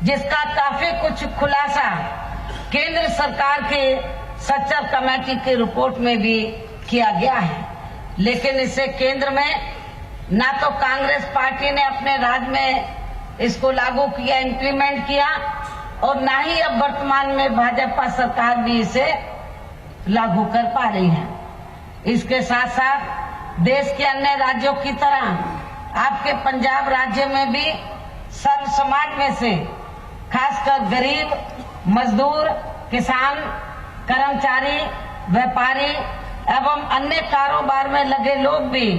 जिसका काफी कुछ खुलासा केंद्र सरकार के सच्चर कमेटी की रिपोर्ट में भी किया गया है। लेकिन इसे केंद्र में ना तो कांग्रेस पार्टी ने अपने राज्य में इसको लागू किया, इम्प्लीमेंट किया, और ना ही अब वर्तमान में भाजपा सरकार भी इसे लागू कर पा रही है। इसके साथ साथ देश के अन्य राज्यों की तरह आपके पंजाब राज्य में भी सर्व समाज में से खासकर गरीब, मजदूर, किसान, कर्मचारी, व्यापारी एवं अन्य कारोबार में लगे लोग भी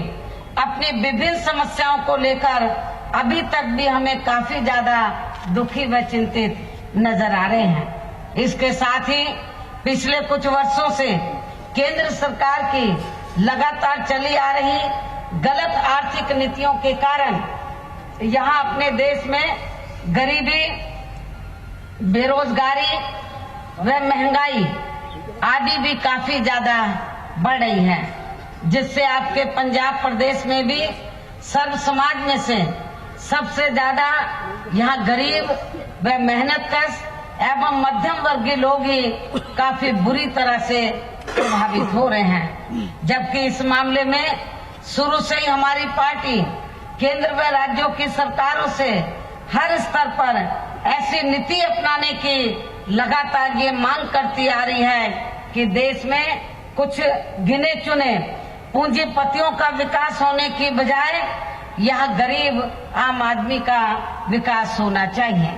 अपनी विभिन्न समस्याओं को लेकर अभी तक भी हमें काफी ज्यादा दुखी व चिंतित नजर आ रहे हैं। इसके साथ ही पिछले कुछ वर्षों से केंद्र सरकार की लगातार चली आ रही गलत आर्थिक नीतियों के कारण यहाँ अपने देश में गरीबी, बेरोजगारी व महंगाई आदि भी काफी ज्यादा बढ़ रही है, जिससे आपके पंजाब प्रदेश में भी सर्व समाज में से सबसे ज्यादा यहाँ गरीब व मेहनतकश एवं मध्यम वर्गीय लोग ही काफी बुरी तरह से प्रभावित हो रहे हैं। जबकि इस मामले में शुरू से ही हमारी पार्टी केंद्र व राज्यों की सरकारों से हर स्तर पर ऐसी नीति अपनाने की लगातार ये मांग करती आ रही है कि देश में कुछ गिने चुने पूंजीपतियों का विकास होने की बजाय यहाँ गरीब आम आदमी का विकास होना चाहिए।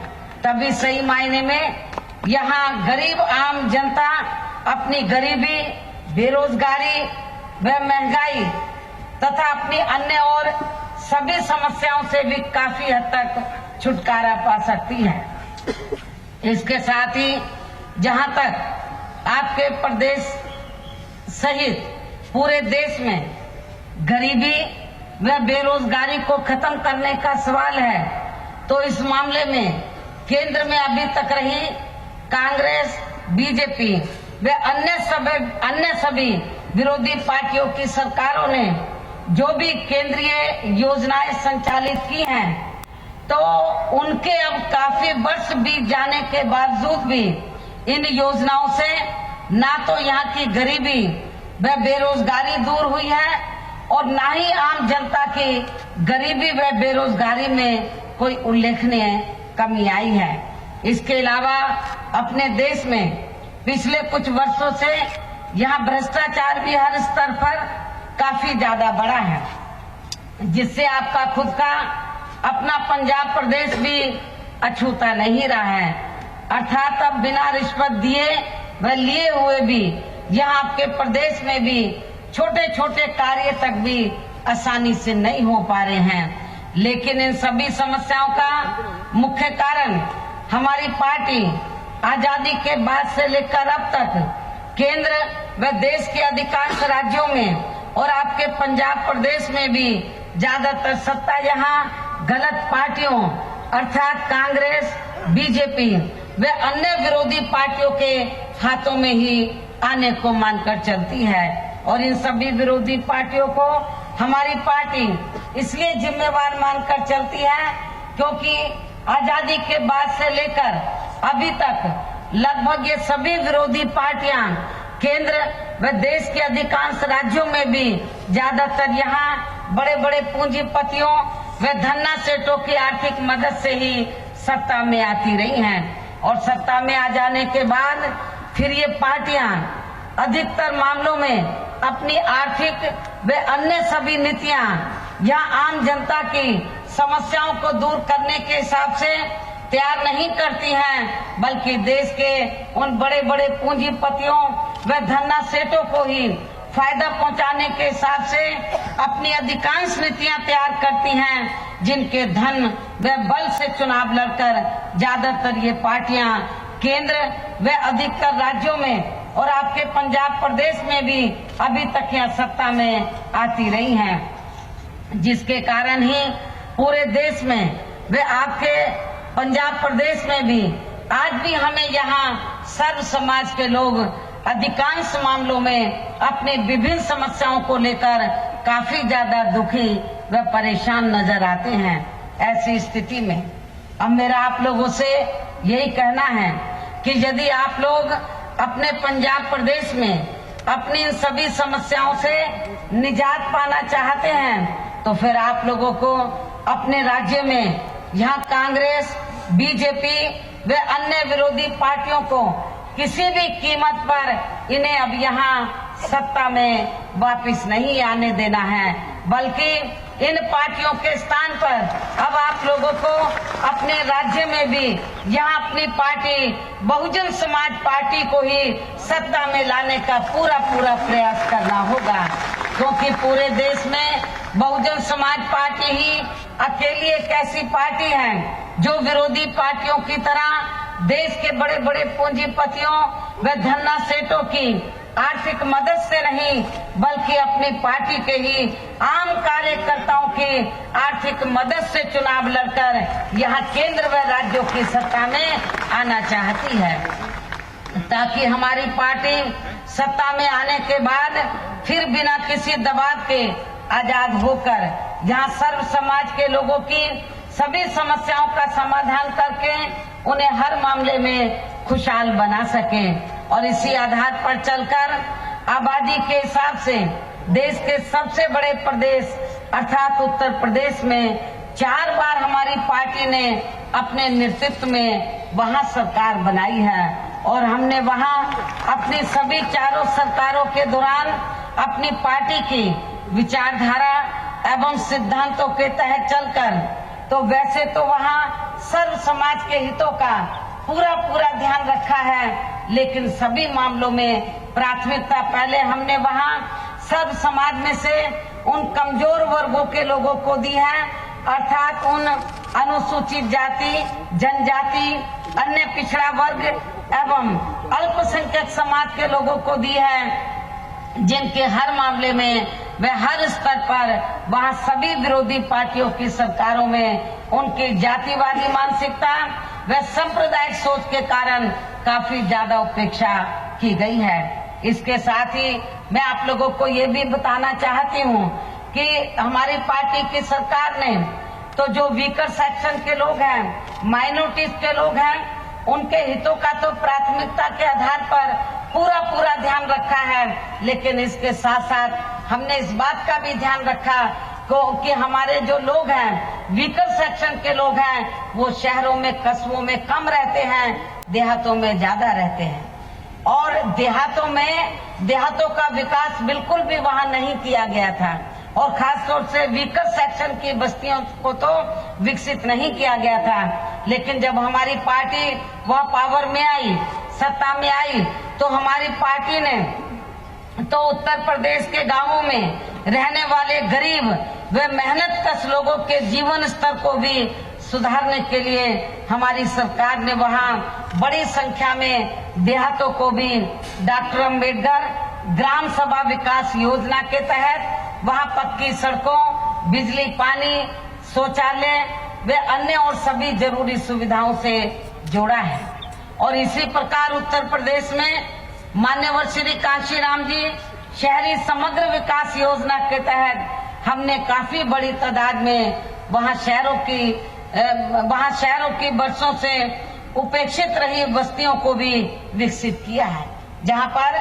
तभी सही मायने में यहाँ गरीब आम जनता अपनी गरीबी, बेरोजगारी व महंगाई तथा अपनी अन्य और सभी समस्याओं से भी काफी हद तक छुटकारा पा सकती है। इसके साथ ही जहाँ तक आपके प्रदेश सहित पूरे देश में गरीबी व बेरोजगारी को खत्म करने का सवाल है, तो इस मामले में केंद्र में अभी तक रही कांग्रेस, बीजेपी व अन्य सभी विरोधी पार्टियों की सरकारों ने जो भी केंद्रीय योजनाएं संचालित की हैं, तो उनके अब काफी वर्ष बीत जाने के बावजूद भी इन योजनाओं से ना तो यहाँ की गरीबी व बेरोजगारी दूर हुई है और ना ही आम जनता की गरीबी व बेरोजगारी में कोई उल्लेखनीय कमी आई है। इसके अलावा अपने देश में पिछले कुछ वर्षों से यहाँ भ्रष्टाचार भी हर स्तर पर काफी ज्यादा बढ़ा है, जिससे आपका खुद का अपना पंजाब प्रदेश भी अछूता नहीं रहा है। अर्थात अब बिना रिश्वत दिए व लिए हुए भी यहाँ आपके प्रदेश में भी छोटे छोटे कार्य तक भी आसानी से नहीं हो पा रहे हैं। लेकिन इन सभी समस्याओं का मुख्य कारण हमारी पार्टी आजादी के बाद से लेकर अब तक केंद्र व देश के अधिकांश राज्यों में और आपके पंजाब प्रदेश में भी ज्यादातर सत्ता यहाँ गलत पार्टियों अर्थात कांग्रेस, बीजेपी व अन्य विरोधी पार्टियों के हाथों में ही आने को मानकर चलती है। और इन सभी विरोधी पार्टियों को हमारी पार्टी इसलिए जिम्मेवार मानकर चलती है क्योंकि आजादी के बाद से लेकर अभी तक लगभग ये सभी विरोधी पार्टियां केंद्र व देश के अधिकांश राज्यों में भी ज्यादातर यहाँ बड़े बड़े पूंजीपतियों व धन्ना सेठों की आर्थिक मदद से ही सत्ता में आती रही हैं। और सत्ता में आ जाने के बाद फिर ये पार्टियां अधिकतर मामलों में अपनी आर्थिक व अन्य सभी नीतियां या आम जनता की समस्याओं को दूर करने के हिसाब से तैयार नहीं करती हैं, बल्कि देश के उन बड़े बड़े पूंजीपतियों व धन्ना सेठों को ही फायदा पहुंचाने के हिसाब से अपनी अधिकांश नीतियां तैयार करती हैं, जिनके धन व बल से चुनाव लड़कर ज्यादातर ये पार्टियां केंद्र व अधिकतर राज्यों में और आपके पंजाब प्रदेश में भी अभी तक यहाँ सत्ता में आती रही हैं, जिसके कारण ही पूरे देश में व आपके पंजाब प्रदेश में भी आज भी हमें यहाँ सर्व समाज के लोग अधिकांश मामलों में अपनी विभिन्न समस्याओं को लेकर काफी ज्यादा दुखी व परेशान नजर आते हैं। ऐसी स्थिति में अब मेरा आप लोगों से यही कहना है कि यदि आप लोग अपने पंजाब प्रदेश में अपनी इन सभी समस्याओं से निजात पाना चाहते हैं तो फिर आप लोगों को अपने राज्य में यहाँ कांग्रेस, बीजेपी व अन्य विरोधी पार्टियों को किसी भी कीमत पर इन्हें अब यहाँ सत्ता में वापस नहीं आने देना है, बल्कि इन पार्टियों के स्थान पर अब आप लोगों को अपने राज्य में भी यहाँ अपनी पार्टी बहुजन समाज पार्टी को ही सत्ता में लाने का पूरा प्रयास करना होगा, क्योंकि पूरे देश में बहुजन समाज पार्टी ही अकेली एक ऐसी पार्टी है जो विरोधी पार्टियों की तरह देश के बड़े बड़े पूंजीपतियों व धन्ना सेठों की आर्थिक मदद से नहीं बल्कि अपनी पार्टी के ही आम कार्यकर्ताओं की आर्थिक मदद से चुनाव लड़कर यहाँ केंद्र व राज्यों की सत्ता में आना चाहती है, ताकि हमारी पार्टी सत्ता में आने के बाद फिर बिना किसी दबाव के आजाद होकर यहाँ सर्व समाज के लोगों की सभी समस्याओं का समाधान करके उन्हें हर मामले में खुशहाल बना सके और इसी आधार पर चलकर आबादी के हिसाब से देश के सबसे बड़े प्रदेश अर्थात उत्तर प्रदेश में 4 बार हमारी पार्टी ने अपने नेतृत्व में वहां सरकार बनाई है और हमने वहां अपनी सभी चारों सरकारों के दौरान अपनी पार्टी की विचारधारा एवं सिद्धांतों के तहत चलकर तो वैसे तो वहाँ सर्व समाज के हितों का पूरा ध्यान रखा है, लेकिन सभी मामलों में प्राथमिकता पहले हमने वहाँ सर्व समाज में से उन कमजोर वर्गों के लोगों को दी है, अर्थात उन अनुसूचित जाति, जनजाति, अन्य पिछड़ा वर्ग एवं अल्पसंख्यक समाज के लोगों को दी है, जिनके हर मामले में व हर स्तर पर वहाँ सभी विरोधी पार्टियों की सरकारों में उनकी जातिवादी मानसिकता व सांप्रदायिक सोच के कारण काफी ज्यादा उपेक्षा की गई है। इसके साथ ही मैं आप लोगों को ये भी बताना चाहती हूँ कि हमारी पार्टी की सरकार ने तो जो वीकर सेक्शन के लोग हैं, माइनॉरिटीज के लोग हैं, उनके हितों का तो प्राथमिकता के आधार पर पूरा ध्यान रखा है, लेकिन इसके साथ साथ हमने इस बात का भी ध्यान रखा कि हमारे जो लोग हैं, वीकर सेक्शन के लोग हैं, वो शहरों में कस्बों में कम रहते हैं, देहातों में ज्यादा रहते हैं और देहातों का विकास बिल्कुल भी वहाँ नहीं किया गया था और खास तौर से वीकर सेक्शन की बस्तियों को तो विकसित नहीं किया गया था। लेकिन जब हमारी पार्टी वह पावर में आई, सत्ता में आई, तो हमारी पार्टी ने तो उत्तर प्रदेश के गांवों में रहने वाले गरीब व मेहनतकश लोगों के जीवन स्तर को भी सुधारने के लिए हमारी सरकार ने वहां बड़ी संख्या में देहातों को भी डॉक्टर अम्बेडकर ग्राम सभा विकास योजना के तहत वहां पक्की सड़कों, बिजली, पानी, शौचालय व अन्य और सभी जरूरी सुविधाओं से जोड़ा है। और इसी प्रकार उत्तर प्रदेश में मान्यवर श्री कांशीराम जी शहरी समग्र विकास योजना के तहत हमने काफी बड़ी तादाद में वहां शहरों की वर्षों से उपेक्षित रही बस्तियों को भी विकसित किया है, जहां पर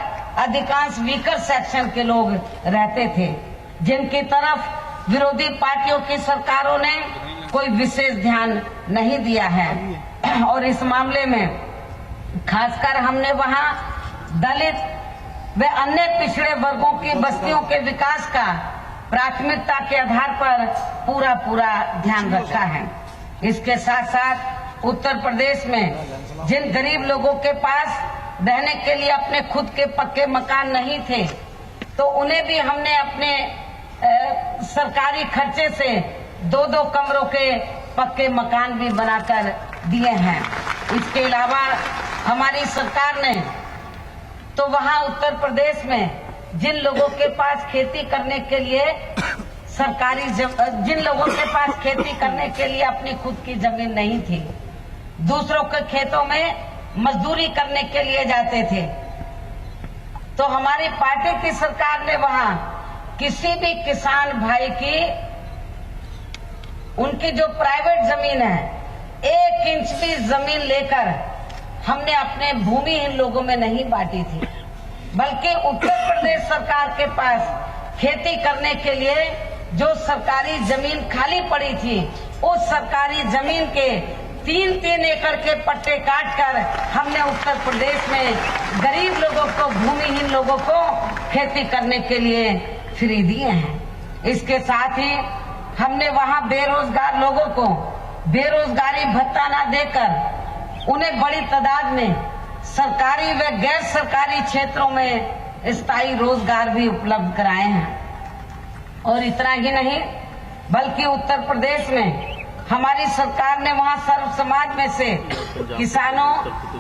अधिकांश वीकर सेक्शन के लोग रहते थे, जिनकी तरफ विरोधी पार्टियों की सरकारों ने कोई विशेष ध्यान नहीं दिया है। और इस मामले में खासकर हमने वहां दलित व अन्य पिछड़े वर्गों की बस्तियों के विकास का प्राथमिकता के आधार पर पूरा ध्यान रखा है। इसके साथ साथ उत्तर प्रदेश में जिन गरीब लोगों के पास रहने के लिए अपने खुद के पक्के मकान नहीं थे, तो उन्हें भी हमने अपने सरकारी खर्चे से 2-2 कमरों के पक्के मकान भी बनाकर दिए हैं। इसके अलावा हमारी सरकार ने तो वहाँ उत्तर प्रदेश में जिन लोगों के पास खेती करने के लिए खेती करने के लिए अपनी खुद की जमीन नहीं थी, दूसरों के खेतों में मजदूरी करने के लिए जाते थे, तो हमारी पार्टी की सरकार ने वहाँ किसी भी किसान भाई की उनकी जो प्राइवेट जमीन है 1 इंच भी जमीन लेकर हमने अपने भूमिहीन लोगों में नहीं बांटी थी, बल्कि उत्तर प्रदेश सरकार के पास खेती करने के लिए जो सरकारी जमीन खाली पड़ी थी, उस सरकारी जमीन के 3-3 एकड़ के पट्टे काटकर हमने उत्तर प्रदेश में गरीब लोगों को, भूमिहीन लोगों को खेती करने के लिए फ्री दिए हैं। इसके साथ ही हमने वहां बेरोजगार लोगों को बेरोजगारी भत्ता न देकर उन्हें बड़ी तादाद में सरकारी व गैर सरकारी क्षेत्रों में स्थायी रोजगार भी उपलब्ध कराए हैं। और इतना ही नहीं, बल्कि उत्तर प्रदेश में हमारी सरकार ने वहां सर्व समाज में से किसानों,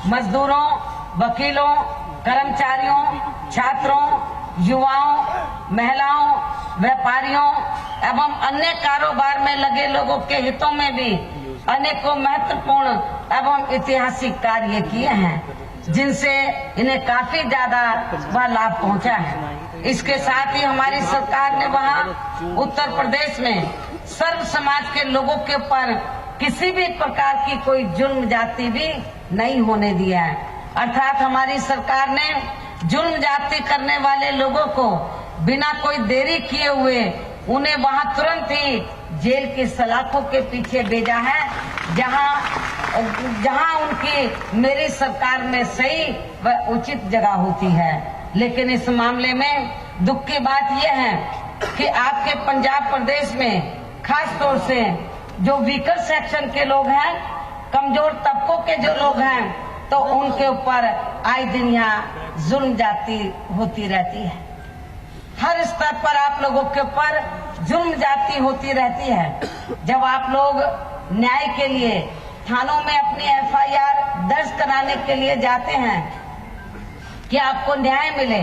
मजदूरों, वकीलों, कर्मचारियों, छात्रों, युवाओं, महिलाओं, व्यापारियों एवं अन्य कारोबार में लगे लोगों के हितों में भी अनेकों महत्वपूर्ण एवं ऐतिहासिक कार्य किए हैं, जिनसे इन्हें काफी ज्यादा लाभ पहुंचा है। इसके साथ ही हमारी सरकार ने वहां उत्तर प्रदेश में सर्व समाज के लोगों के ऊपर किसी भी प्रकार की कोई जुल्म जाति भी नहीं होने दिया है। अर्थात हमारी सरकार ने जुल्म जाति करने वाले लोगों को बिना कोई देरी किए हुए उन्हें वहां तुरंत ही जेल की सलाखों के पीछे भेजा है, जहां उनकी मेरी सरकार में सही व उचित जगह होती है। लेकिन इस मामले में दुख की बात यह है कि आपके पंजाब प्रदेश में खास तौर से जो वीकर सेक्शन के लोग हैं, कमजोर तबकों के जो लोग हैं, तो उनके ऊपर आए दिन यहाँ जुल्म जाती होती रहती है। हर स्तर पर आप लोगों के ऊपर जुल्म जाती होती रहती है। जब आप लोग न्याय के लिए थानों में अपनी FIR दर्ज कराने के लिए जाते हैं कि आपको न्याय मिले,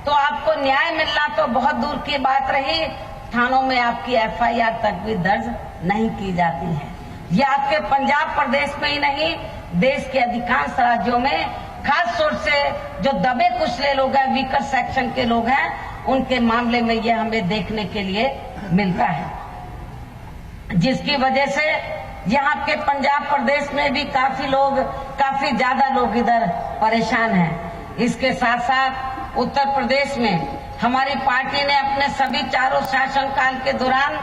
तो आपको न्याय मिलना तो बहुत दूर की बात रही, थानों में आपकी FIR तक भी दर्ज नहीं की जाती है। ये आपके पंजाब प्रदेश में ही नहीं, देश के अधिकांश राज्यों में, खास तौर से जो दबे कुचले लोग हैं, वीकर सेक्शन के लोग हैं, उनके मामले में ये हमें देखने के लिए मिलता है, जिसकी वजह से यहाँ के पंजाब प्रदेश में भी काफी ज्यादा लोग इधर परेशान हैं। इसके साथ साथ उत्तर प्रदेश में हमारी पार्टी ने अपने सभी चारों शासनकाल के दौरान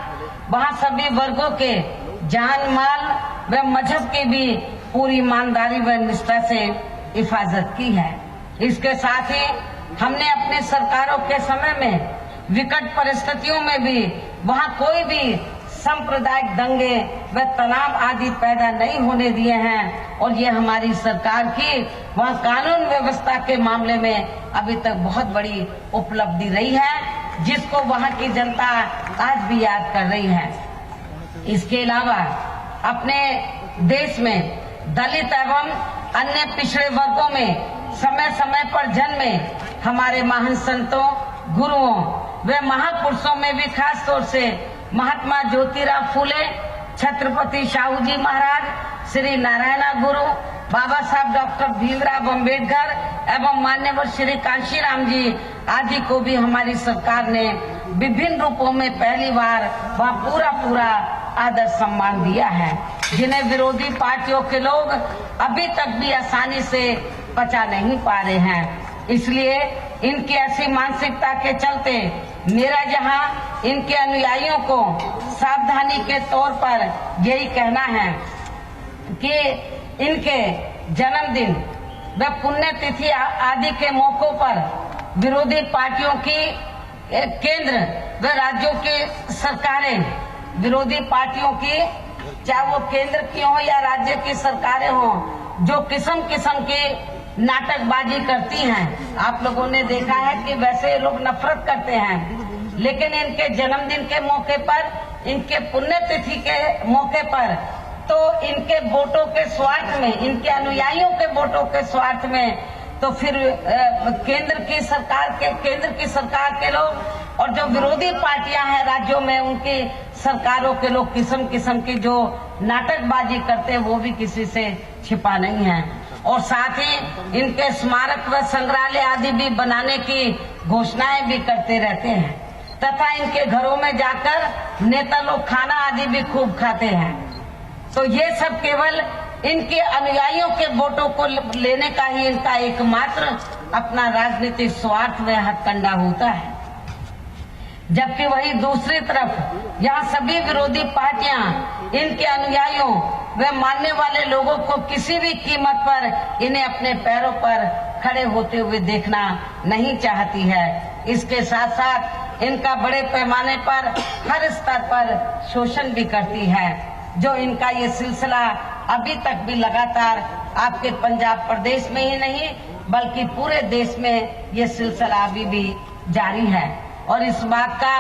वहाँ सभी वर्गों के जान माल व मजहब की भी पूरी ईमानदारी व निष्ठा से हिफाजत की है। इसके साथ ही हमने अपनी सरकारों के समय में विकट परिस्थितियों में भी वहाँ कोई भी सांप्रदायिक दंगे व तनाव आदि पैदा नहीं होने दिए हैं। और ये हमारी सरकार की वहाँ कानून व्यवस्था के मामले में अभी तक बहुत बड़ी उपलब्धि रही है, जिसको वहाँ की जनता आज भी याद कर रही है। इसके अलावा अपने देश में दलित एवं अन्य पिछड़े वर्गों में समय समय पर जन्मे हमारे महान संतों, गुरुओं व महापुरुषों में भी खास तौर से महात्मा ज्योतिराव फूले, छत्रपति शाहू जी महाराज, श्री नारायणा गुरु, बाबा साहब डॉक्टर भीमराव अम्बेडकर एवं मान्यवर श्री कांशीराम जी आदि को भी हमारी सरकार ने विभिन्न रूपों में पहली बार वह पूरा आदर सम्मान दिया है, जिन्हें विरोधी पार्टियों के लोग अभी तक भी आसानी से पचा नहीं पा रहे हैं। इसलिए इनकी ऐसी मानसिकता के चलते मेरा यहाँ इनके अनुयायियों को सावधानी के तौर पर यही कहना है कि इनके जन्मदिन व पुण्यतिथि आदि के मौकों पर विरोधी पार्टियों की केंद्र व राज्यों की सरकारें, विरोधी पार्टियों की, चाहे वो केंद्र की हो या राज्य की सरकारें हो, जो किस्म की नाटकबाजी करती हैं। आप लोगों ने देखा है कि वैसे ये लोग नफरत करते हैं, लेकिन इनके जन्मदिन के मौके पर, इनके पुण्यतिथि के मौके पर तो इनके वोटों के स्वार्थ में, इनके अनुयायियों के वोटों के स्वार्थ में तो फिर केंद्र की सरकार के लोग और जो विरोधी पार्टियां हैं राज्यों में, उनकी सरकारों के लोग किस्म की जो नाटकबाजी करते हैं वो भी किसी से छिपा नहीं है। और साथ ही इनके स्मारक व संग्रहालय आदि भी बनाने की घोषणाएं भी करते रहते हैं तथा इनके घरों में जाकर नेता लोग खाना आदि भी खूब खाते हैं। तो ये सब केवल इनके अनुयायियों के वोटों को लेने का ही इनका एकमात्र अपना राजनीतिक स्वार्थ व हथकंडा होता है। जबकि वही दूसरी तरफ यहाँ सभी विरोधी पार्टियां इनके अनुयायियों व मानने वाले लोगों को किसी भी कीमत पर इन्हें अपने पैरों पर खड़े होते हुए देखना नहीं चाहती है। इसके साथ साथ इनका बड़े पैमाने पर हर स्तर पर शोषण भी करती है, जो इनका ये सिलसिला अभी तक भी लगातार आपके पंजाब प्रदेश में ही नहीं बल्कि पूरे देश में ये सिलसिला अभी भी जारी है। और इस बात का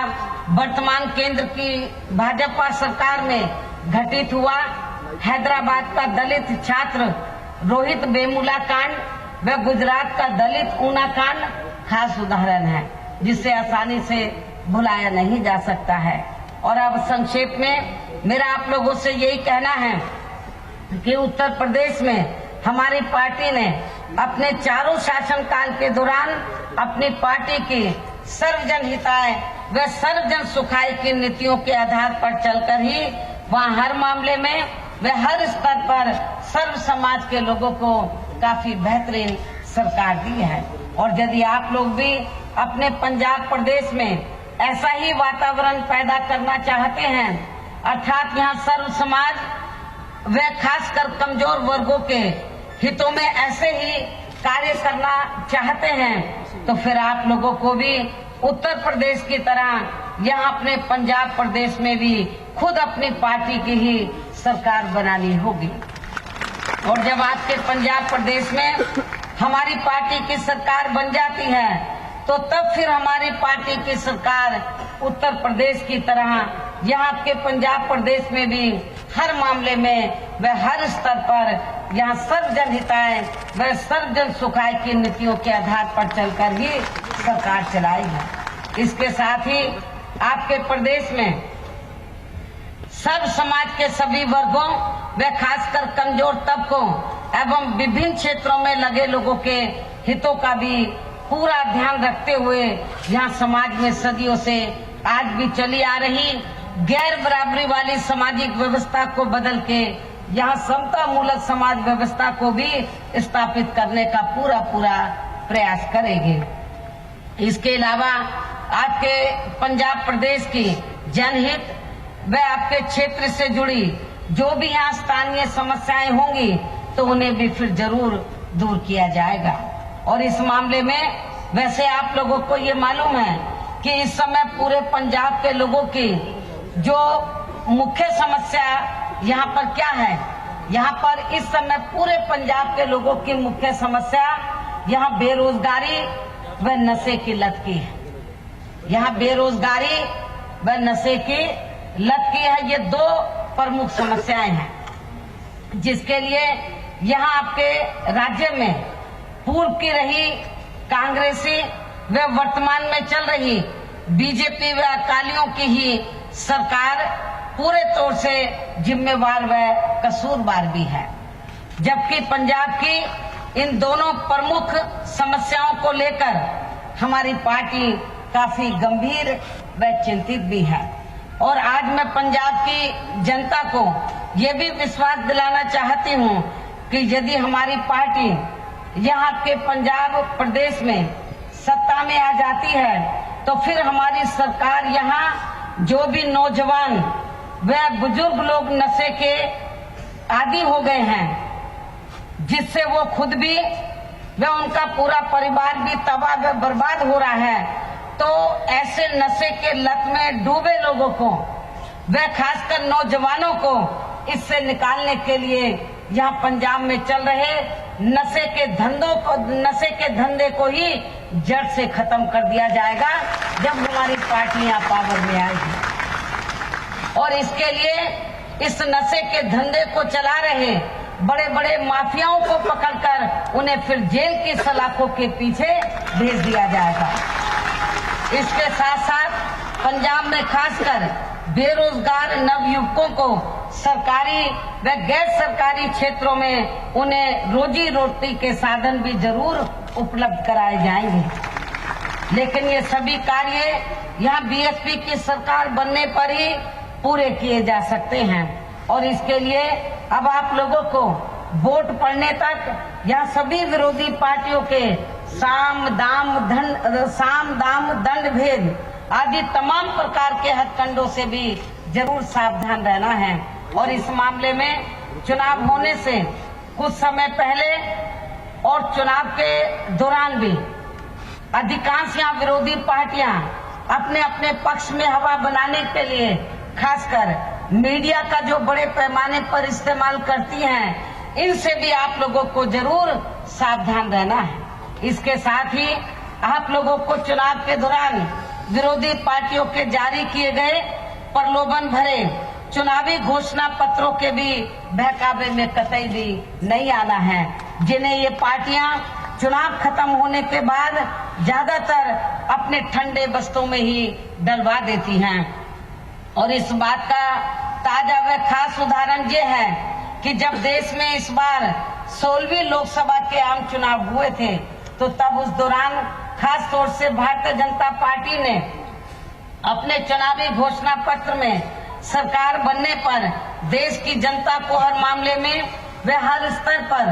वर्तमान केंद्र की भाजपा सरकार में घटित हुआ हैदराबाद का दलित छात्र रोहित वेमुला कांड व गुजरात का दलित ऊना कांड खास उदाहरण है, जिसे आसानी से भुलाया नहीं जा सकता है। और अब संक्षेप में मेरा आप लोगों से यही कहना है कि उत्तर प्रदेश में हमारी पार्टी ने अपने चारों शासनकाल के दौरान अपनी पार्टी की सर्वजन हिताय व सर्वजन सुखाय की नीतियों के आधार पर चलकर ही वहाँ हर मामले में व हर स्तर पर सर्व समाज के लोगों को काफी बेहतरीन सरकार दी है। और यदि आप लोग भी अपने पंजाब प्रदेश में ऐसा ही वातावरण पैदा करना चाहते हैं, अर्थात यहाँ सर्व समाज व खासकर कमजोर वर्गों के हितों में ऐसे ही कार्य करना चाहते हैं, तो फिर आप लोगों को भी उत्तर प्रदेश की तरह यहाँ अपने पंजाब प्रदेश में भी खुद अपनी पार्टी की ही सरकार बनानी होगी। और जब आपके पंजाब प्रदेश में हमारी पार्टी की सरकार बन जाती है, तो तब फिर हमारी पार्टी की सरकार उत्तर प्रदेश की तरह यहाँ आपके पंजाब प्रदेश में भी हर मामले में व हर स्तर पर यहाँ सर्वजन हिताय व सर्वजन सुखाय की नीतियों के आधार पर चलकर ही सरकार चलाएगी। इसके साथ ही आपके प्रदेश में सब समाज के सभी वर्गों व खासकर कमजोर तबकों एवं विभिन्न क्षेत्रों में लगे लोगों के हितों का भी पूरा ध्यान रखते हुए यहाँ समाज में सदियों से आज भी चली आ रही गैर बराबरी वाली सामाजिक व्यवस्था को बदल के यहाँ समता मूलक समाज व्यवस्था को भी स्थापित करने का पूरा प्रयास करेंगे। इसके अलावा आपके पंजाब प्रदेश की जनहित व आपके क्षेत्र से जुड़ी जो भी यहाँ स्थानीय समस्याएं होंगी तो उन्हें भी फिर जरूर दूर किया जाएगा। और इस मामले में वैसे आप लोगों को ये मालूम है कि इस समय पूरे पंजाब के लोगों की जो मुख्य समस्या यहाँ पर क्या है, यहाँ पर इस समय पूरे पंजाब के लोगों की मुख्य समस्या यहाँ बेरोजगारी व नशे की लत की है। यहाँ बेरोजगारी व नशे की लत की है, ये दो प्रमुख समस्याएं हैं, जिसके लिए यहाँ आपके राज्य में पूर्व की रही कांग्रेसी व वर्तमान में चल रही बीजेपी व अकालियों की ही सरकार पूरे तौर से जिम्मेवार व कसूरवार भी है। जबकि पंजाब की इन दोनों प्रमुख समस्याओं को लेकर हमारी पार्टी काफी गंभीर व चिंतित भी है। और आज मैं पंजाब की जनता को ये भी विश्वास दिलाना चाहती हूँ कि यदि हमारी पार्टी यहाँ के पंजाब प्रदेश में सत्ता में आ जाती है, तो फिर हमारी सरकार यहाँ जो भी नौजवान व बुजुर्ग लोग नशे के आदी हो गए हैं, जिससे वो खुद भी व उनका पूरा परिवार भी तबाह व बर्बाद हो रहा है, तो ऐसे नशे के लत में डूबे लोगों को व खासकर नौजवानों को इससे निकालने के लिए यहाँ पंजाब में चल रहे नशे के धंधे को ही जड़ से खत्म कर दिया जाएगा जब हमारी पार्टी यहाँ पावर में आएगी। और इसके लिए इस नशे के धंधे को चला रहे बड़े बड़े माफियाओं को पकड़कर उन्हें फिर जेल की सलाखों के पीछे भेज दिया जाएगा। इसके साथ साथ पंजाब में खासकर बेरोजगार नवयुवकों को सरकारी व गैर सरकारी क्षेत्रों में उन्हें रोजी रोटी के साधन भी जरूर उपलब्ध कराए जाएंगे। लेकिन ये सभी कार्य यहाँ बीएसपी की सरकार बनने पर ही पूरे किए जा सकते हैं। और इसके लिए अब आप लोगों को वोट पड़ने तक यहाँ सभी विरोधी पार्टियों के साम दाम दंड भेद आदि तमाम प्रकार के हथकंडों से भी जरूर सावधान रहना है। और इस मामले में चुनाव होने से कुछ समय पहले और चुनाव के दौरान भी अधिकांश यहाँ विरोधी पार्टियां अपने अपने पक्ष में हवा बनाने के लिए खासकर मीडिया का जो बड़े पैमाने पर इस्तेमाल करती हैं, इनसे भी आप लोगों को जरूर सावधान रहना है। इसके साथ ही आप लोगों को चुनाव के दौरान विरोधी पार्टियों के जारी किए गए प्रलोभन भरे चुनावी घोषणा पत्रों के भी बहकावे में कतई भी नहीं आना है, जिन्हें ये पार्टियां चुनाव खत्म होने के बाद ज्यादातर अपने ठंडे बस्तों में ही डलवा देती हैं। और इस बात का ताजा व खास उदाहरण ये है कि जब देश में इस बार 16वीं लोकसभा के आम चुनाव हुए थे, तो तब उस दौरान खास तौर से भारतीय जनता पार्टी ने अपने चुनावी घोषणा पत्र में सरकार बनने पर देश की जनता को हर मामले में व हर स्तर पर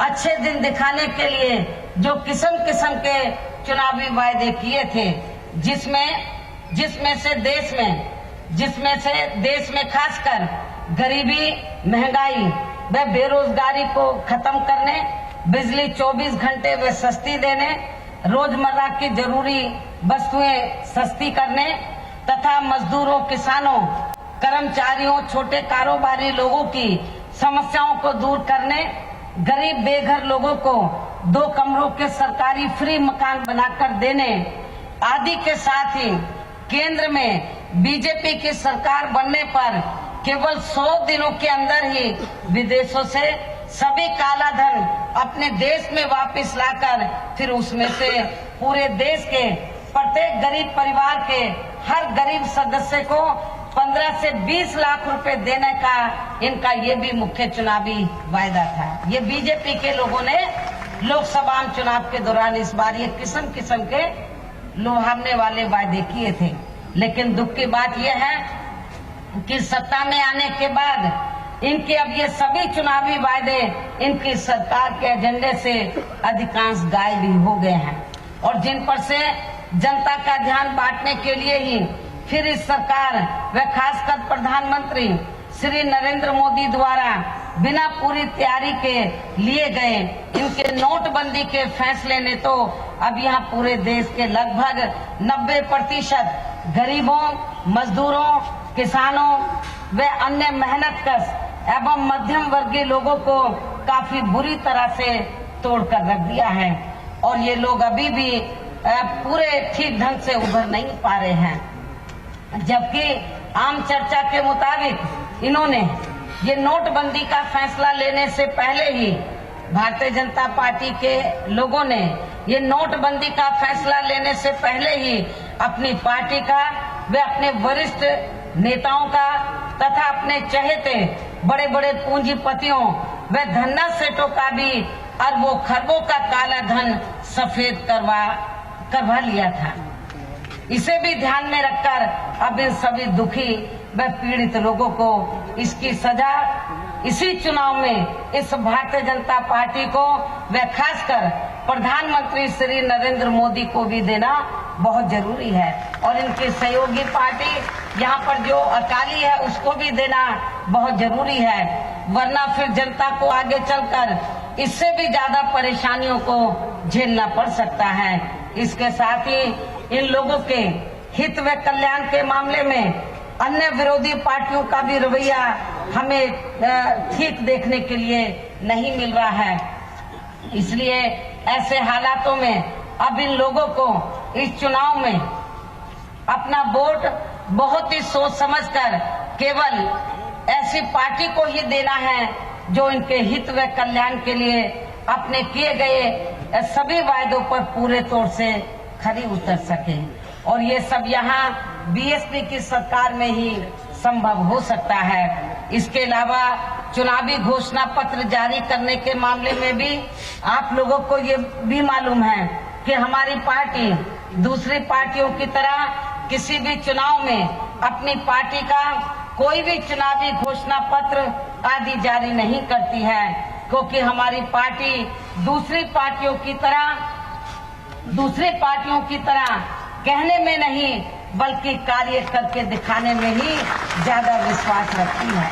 अच्छे दिन दिखाने के लिए जो किस्म किस्म के चुनावी वायदे किए थे, जिसमें से देश में खासकर गरीबी, महंगाई व बेरोजगारी को खत्म करने, बिजली 24 घंटे व सस्ती देने, रोजमर्रा की जरूरी वस्तुएं सस्ती करने तथा मजदूरों, किसानों, कर्मचारियों, छोटे कारोबारी लोगों की समस्याओं को दूर करने, गरीब बेघर लोगों को 2 कमरों के सरकारी फ्री मकान बनाकर देने आदि के साथ ही केंद्र में बीजेपी की सरकार बनने पर केवल 100 दिनों के अंदर ही विदेशों से सभी काला धन अपने देश में वापस लाकर फिर उसमें से पूरे देश के प्रत्येक गरीब परिवार के हर गरीब सदस्य को 15 से 20 लाख रुपए देने का इनका ये भी मुख्य चुनावी वायदा था। ये बीजेपी के लोगों ने लोकसभा चुनाव के दौरान इस बार ये किस्म किस्म के लुभावने वाले वायदे किए थे। लेकिन दुख की बात यह है कि सत्ता में आने के बाद इनके अब ये सभी चुनावी वायदे इनकी सरकार के एजेंडे से अधिकांश गायब ही हो गए हैं, और जिन पर से जनता का ध्यान बांटने के लिए ही फिर इस सरकार व खासकर प्रधानमंत्री श्री नरेंद्र मोदी द्वारा बिना पूरी तैयारी के लिए गए इनके नोटबंदी के फैसले ने तो अब यहाँ पूरे देश के लगभग 90% गरीबों, मजदूरों, किसानों व अन्य मेहनतकश एवं मध्यम वर्गीय लोगों को काफी बुरी तरह से तोड़कर रख दिया है, और ये लोग अभी भी पूरे ठीक ढंग से उभर नहीं पा रहे हैं। जबकि आम चर्चा के मुताबिक इन्होंने ये नोटबंदी का फैसला लेने से पहले ही भारतीय जनता पार्टी के लोगों ने ये नोटबंदी का फैसला लेने से पहले ही अपनी पार्टी का व अपने वरिष्ठ नेताओं का तथा अपने चहेते बड़े बड़े पूंजीपतियों व धन्ना सेठों का भी अरबों खरबों का काला धन सफेद करवा लिया था। इसे भी ध्यान में रखकर अब इन सभी दुखी व पीड़ित लोगों को इसकी सजा इसी चुनाव में इस भारतीय जनता पार्टी को व खासकर प्रधानमंत्री श्री नरेंद्र मोदी को भी देना बहुत जरूरी है, और इनकी सहयोगी पार्टी यहाँ पर जो अकाली है उसको भी देना बहुत जरूरी है, वरना फिर जनता को आगे चलकर इससे भी ज्यादा परेशानियों को झेलना पड़ सकता है। इसके साथ ही इन लोगों के हित व कल्याण के मामले में अन्य विरोधी पार्टियों का भी रवैया हमें ठीक देखने के लिए नहीं मिल रहा है। इसलिए ऐसे हालातों में अब इन लोगों को इस चुनाव में अपना वोट बहुत ही सोच समझकर केवल ऐसी पार्टी को ही देना है जो इनके हित व कल्याण के लिए अपने किए गए सभी वायदों पर पूरे तौर से खरी उतर सके, और ये सब यहाँ बीएसपी की सरकार में ही संभव हो सकता है। इसके अलावा चुनावी घोषणा पत्र जारी करने के मामले में भी आप लोगों को ये भी मालूम है कि हमारी पार्टी दूसरी पार्टियों की तरह किसी भी चुनाव में अपनी पार्टी का कोई भी चुनावी घोषणा पत्र आदि जारी नहीं करती है, क्योंकि हमारी पार्टी दूसरी पार्टियों की तरह कहने में नहीं बल्कि कार्य करके दिखाने में ही ज्यादा विश्वास रखती है।